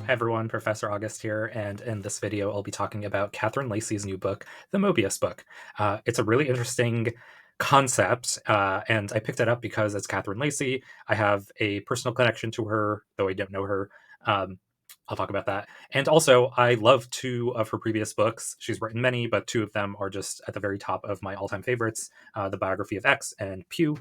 Hi everyone, Professor August here, and in this video I'll be talking about Catherine Lacey's new book, The Möbius Book. It's a really interesting concept, and I picked it up because it's Catherine Lacey. I have a personal connection to her, though I don't know her. Um, I'll talk about that. And also, I love two of her previous books. She's written many, but two of them are just at the very top of my all-time favorites, The Biography of X and Pew.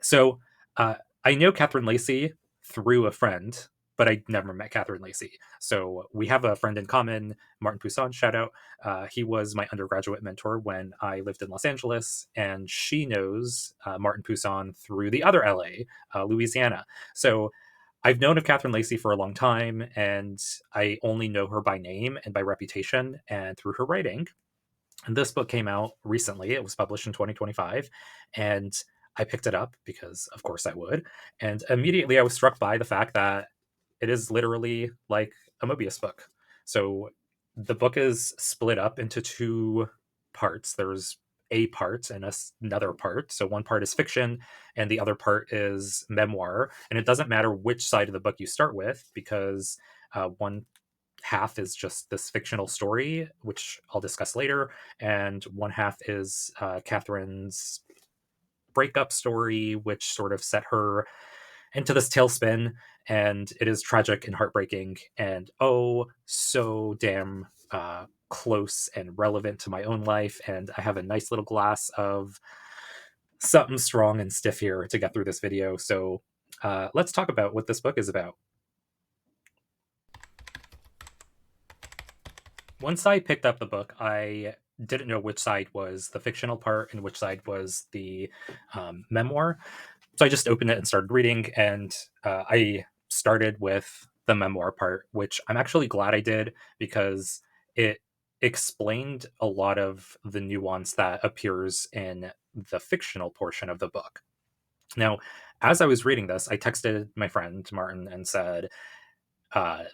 So uh, I know Catherine Lacey through a friend, but I never met Catherine Lacey. So we have a friend in common, Martin Poussin, shout out. He was my undergraduate mentor when I lived in Los Angeles, and she knows Martin Poussin through the other LA, Louisiana. So I've known of Catherine Lacey for a long time, and I only know her by name and by reputation and through her writing. And this book came out recently. It was published in 2025. And I picked it up because, of course, I would. And immediately I was struck by the fact that it is literally like a Möbius book. So the book is split up into two parts. There's a part and another part. So one part is fiction and the other part is memoir. And it doesn't matter which side of the book you start with because one half is just this fictional story, which I'll discuss later, and one half is Catherine's breakup story, which sort of set her into this tailspin, and it is tragic and heartbreaking, and oh, so damn close and relevant to my own life. And I have a nice little glass of something strong and stiff here to get through this video. So let's talk about what this book is about. Once I picked up the book, I didn't know which side was the fictional part and which side was the memoir. So I just opened it and started reading, and I started with the memoir part, which I'm actually glad I did because it explained a lot of the nuance that appears in the fictional portion of the book. Now, as I was reading this, I texted my friend Martin and said,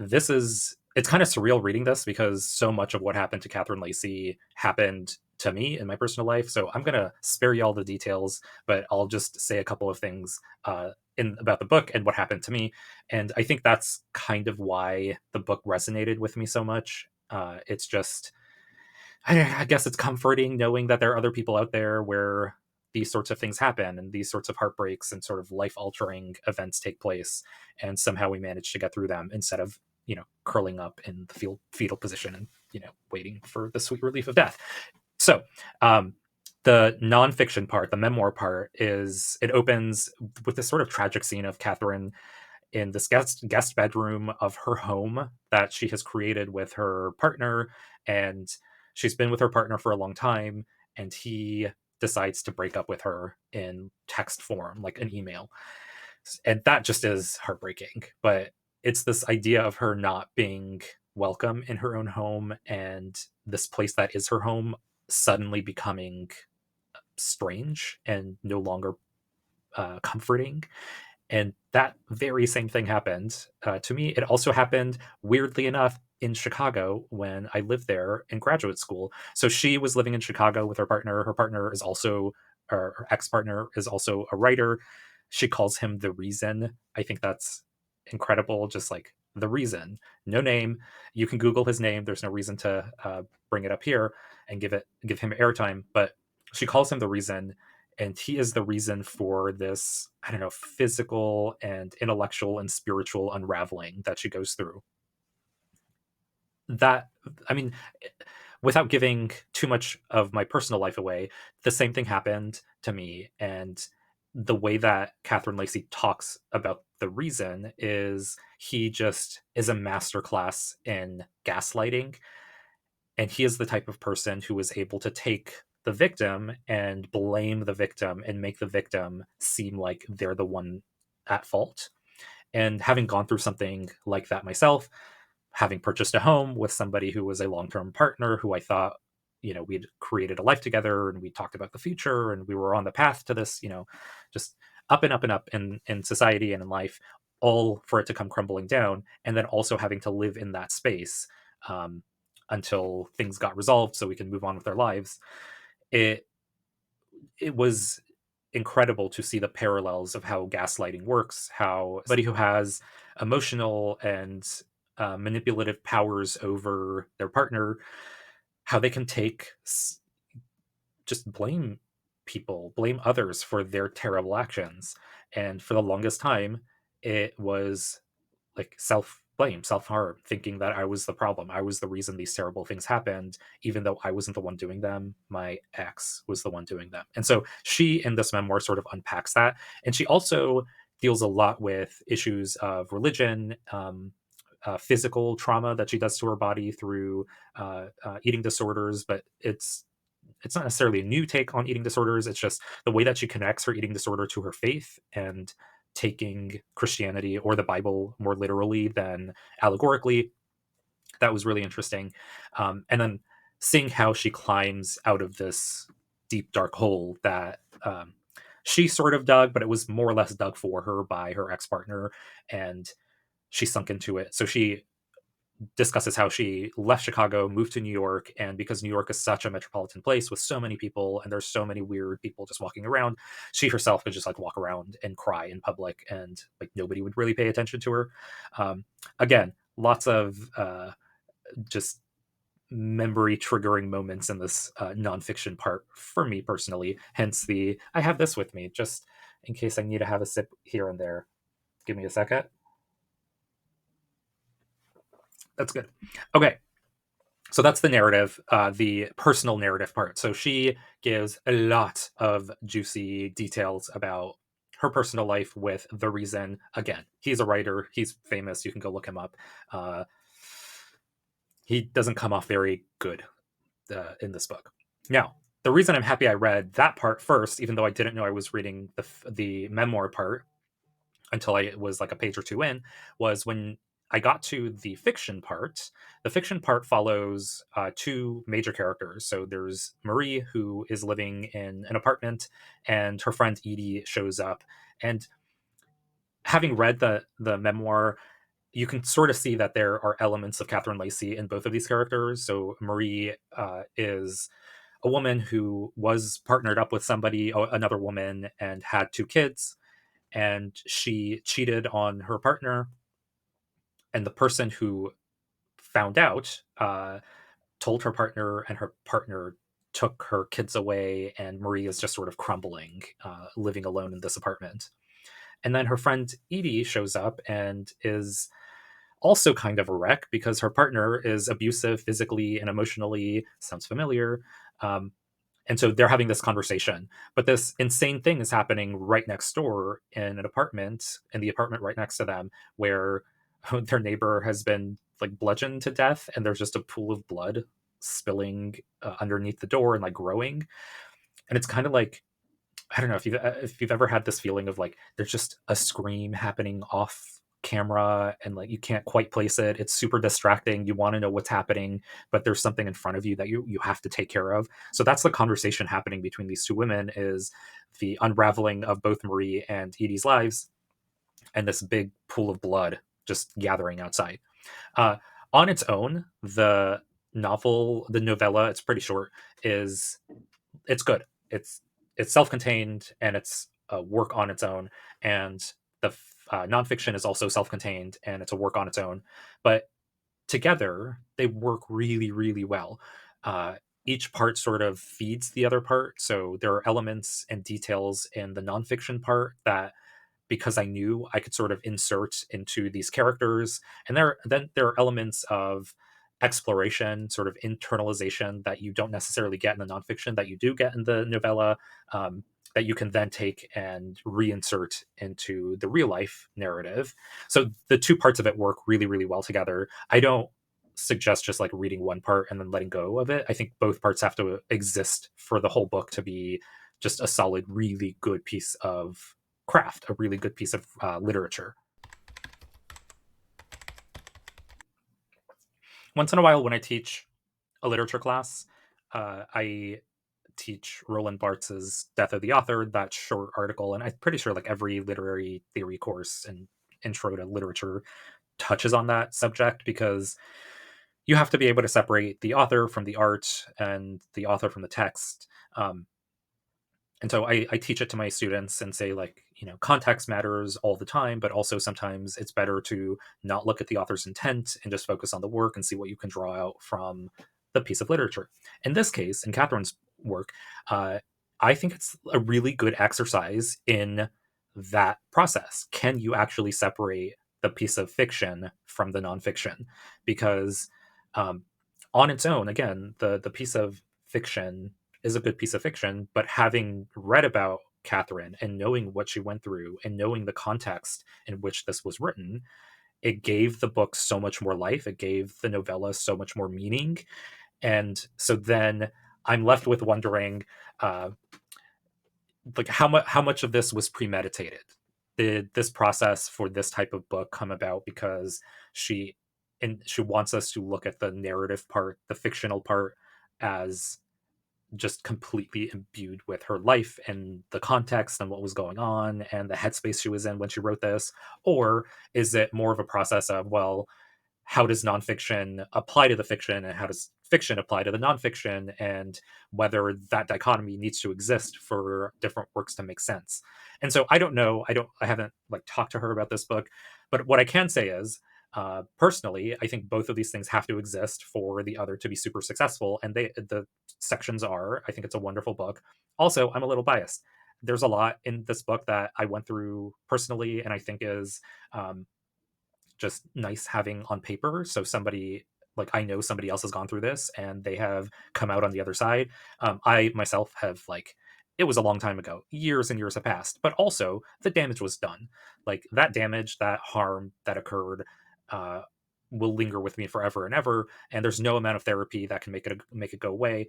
this is it's kind of surreal reading this because so much of what happened to Catherine Lacey happened to me in my personal life. So I'm gonna spare you all the details, but I'll just say a couple of things in about the book and what happened to me. And I think that's kind of why the book resonated with me so much. It's just I guess it's comforting knowing that there are other people out there where these sorts of things happen and these sorts of heartbreaks and sort of life altering events take place, and somehow we manage to get through them instead of curling up in the fetal position and waiting for the sweet relief of death. So the nonfiction part, the memoir part, is it opens with this sort of tragic scene of Catherine in this guest bedroom of her home that she has created with her partner, and she's been with her partner for a long time, and he decides to break up with her in text form, like an email. And that just is heartbreaking. But it's this idea of her not being welcome in her own home, and this place that is her home suddenly becoming strange and no longer comforting. And that very same thing happened to me. It also happened, weirdly enough, in Chicago when I lived there in graduate school. So she was living in Chicago with her partner. Her partner is also, or her ex partner is also a writer. She calls him the reason. I think that's incredible. Just like the reason, no name. You can Google his name. There's no reason to bring it up here and give him airtime. But she calls him the reason, and he is the reason for this, I don't know, physical and intellectual and spiritual unraveling that she goes through. That, I mean, without giving too much of my personal life away, the same thing happened to me. And the way that Catherine Lacey talks about the reason is he just is a masterclass in gaslighting. And he is the type of person who is able to take the victim and blame the victim and make the victim seem like they're the one at fault. And having gone through something like that myself, having purchased a home with somebody who was a long-term partner who I thought, we'd created a life together and we talked about the future and we were on the path to this, just up and up and up in society and in life, all for it to come crumbling down. And then also having to live in that space um, until things got resolved so we can move on with our lives. It it was incredible to see the parallels of how gaslighting works, how somebody who has emotional and manipulative powers over their partner, how they can just blame people, blame others for their terrible actions. And for the longest time, it was like self blame, self harm, thinking that I was the problem. I was the reason these terrible things happened, even though I wasn't the one doing them. My ex was the one doing them. And so she, in this memoir, sort of unpacks that. And she also deals a lot with issues of religion, physical trauma that she does to her body through eating disorders, but it's not necessarily a new take on eating disorders. It's just the way that she connects her eating disorder to her faith and taking Christianity or the Bible more literally than allegorically. That was really interesting. And then seeing how she climbs out of this deep, dark hole that she sort of dug, but it was more or less dug for her by her ex partner. And she sunk into it. So she discusses how she left Chicago, moved to New York, and because New York is such a metropolitan place with so many people and there's so many weird people just walking around, she herself could just like walk around and cry in public, and like nobody would really pay attention to her. Again, lots of just memory triggering moments in this nonfiction part for me personally. Hence the I have this with me just in case I need to have a sip here and there. Give me a second. That's good. Okay. So that's the narrative, the personal narrative part. So she gives a lot of juicy details about her personal life with the reason. Again, he's a writer, he's famous, you can go look him up. uh, he doesn't come off very good in this book. Now, the reason I'm happy I read that part first, even though I didn't know I was reading the memoir part until I was like a page or two in, was when I got to the fiction part. The fiction part follows two major characters. So there's Marie, who is living in an apartment, and her friend Edie shows up. And having read the memoir, you can sort of see that there are elements of Catherine Lacey in both of these characters. So Marie is a woman who was partnered up with somebody, another woman, and had two kids, and she cheated on her partner, and the person who found out told her partner, and her partner took her kids away, and Marie is just sort of crumbling, living alone in this apartment. And then her friend Edie shows up and is also kind of a wreck because her partner is abusive physically and emotionally. Sounds familiar. um, and so they're having this conversation, but this insane thing is happening right next door in an apartment, in the apartment right next to them, where their neighbor has been like bludgeoned to death, and there's just a pool of blood spilling underneath the door and like growing. And it's kind of like, I don't know if you've ever had this feeling of like there's just a scream happening off camera and like you can't quite place it. It's super distracting. You want to know what's happening, but there's something in front of you that you have to take care of. So that's the conversation happening between these two women, is the unraveling of both Marie and Edie's lives, and this big pool of blood just gathering outside. Uh, on its own, the novella, it's pretty short, is it's good. It's self-contained, and it's a work on its own. And the nonfiction is also self-contained, and it's a work on its own. But together, they work really, really well. Each part sort of feeds the other part. So there are elements and details in the nonfiction part that, because I knew, I could sort of insert into these characters. And there are elements of exploration, sort of internalization, that you don't necessarily get in the nonfiction that you do get in the novella, that you can then take and reinsert into the real life narrative. So the two parts of it work really, really well together. I don't suggest just like reading one part and then letting go of it. I think both parts have to exist for the whole book to be just a solid, really good piece of craft, a really good piece of literature. Once in a while, when I teach a literature class, I teach Roland Barthes's Death of the Author, that short article, and I'm pretty sure like every literary theory course and intro to literature touches on that subject, because you have to be able to separate the author from the art and the author from the text. And so I teach it to my students and say, like, context matters all the time, but also sometimes it's better to not look at the author's intent and just focus on the work and see what you can draw out from the piece of literature. In this case, in Catherine's work, uh, I think it's a really good exercise in that process. Can you actually separate the piece of fiction from the nonfiction? Because um, on its own, again, the piece of fiction is a good piece of fiction, but having read about Catherine and knowing what she went through and knowing the context in which this was written, it gave the book so much more life. It gave the novella so much more meaning. And so then I'm left with wondering, uh, like how much of this was premeditated? Did this process for this type of book come about because she she wants us to look at the narrative part, the fictional part, as just completely imbued with her life and the context and what was going on and the headspace she was in when she wrote this? Or is it more of a process of, well, how does nonfiction apply to the fiction and how does fiction apply to the nonfiction, and whether that dichotomy needs to exist for different works to make sense? And so I don't know, I haven't like talked to her about this book, but what I can say is, personally, I think both of these things have to exist for the other to be super successful, and the sections are, I think it's a wonderful book. Also, I'm a little biased. There's a lot in this book that I went through personally and I think is um, just nice having on paper. So somebody, like, I know somebody else has gone through this and they have come out on the other side. I myself have, like, it was a long time ago, years and years have passed, but also the damage was done. Like, that damage, that harm that occurred, uh, will linger with me forever and ever, and there's no amount of therapy that can make it go away.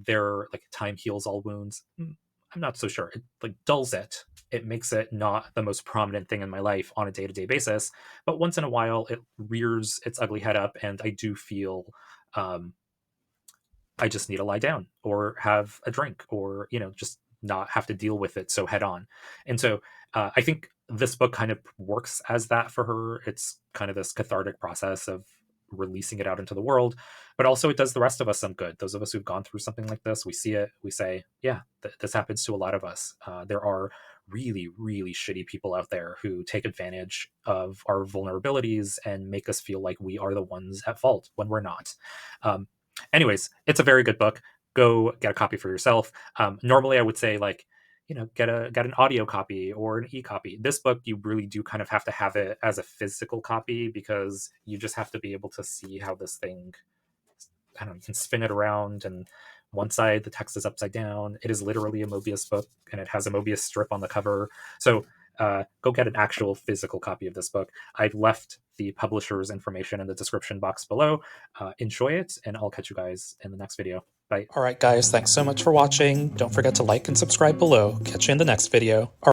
There, like, time heals all wounds. I'm not so sure. It, like, dulls it. It makes it not the most prominent thing in my life on a day-to-day basis, but once in a while it rears its ugly head up, and I do feel um, I just need to lie down or have a drink, or just not have to deal with it so head on. And so I think this book kind of works as that for her. It's kind of this cathartic process of releasing it out into the world, but also it does the rest of us some good. Those of us who've gone through something like this, we see it, we say, yeah, this happens to a lot of us. There are really, really shitty people out there who take advantage of our vulnerabilities and make us feel like we are the ones at fault when we're not. Um, Anyways, it's a very good book. Go get a copy for yourself. Normally I would say, like, get an audio copy or an e-copy. This book, you really do kind of have to have it as a physical copy, because you just have to be able to see how this thing, I don't know, you can spin it around, and one side the text is upside down. It is literally a Mobius book, and it has a Mobius strip on the cover. So go get an actual physical copy of this book. I've left the publisher's information in the description box below. Enjoy it, and I'll catch you guys in the next video. Bye. Alright guys, thanks so much for watching. Don't forget to like and subscribe below. Catch you in the next video.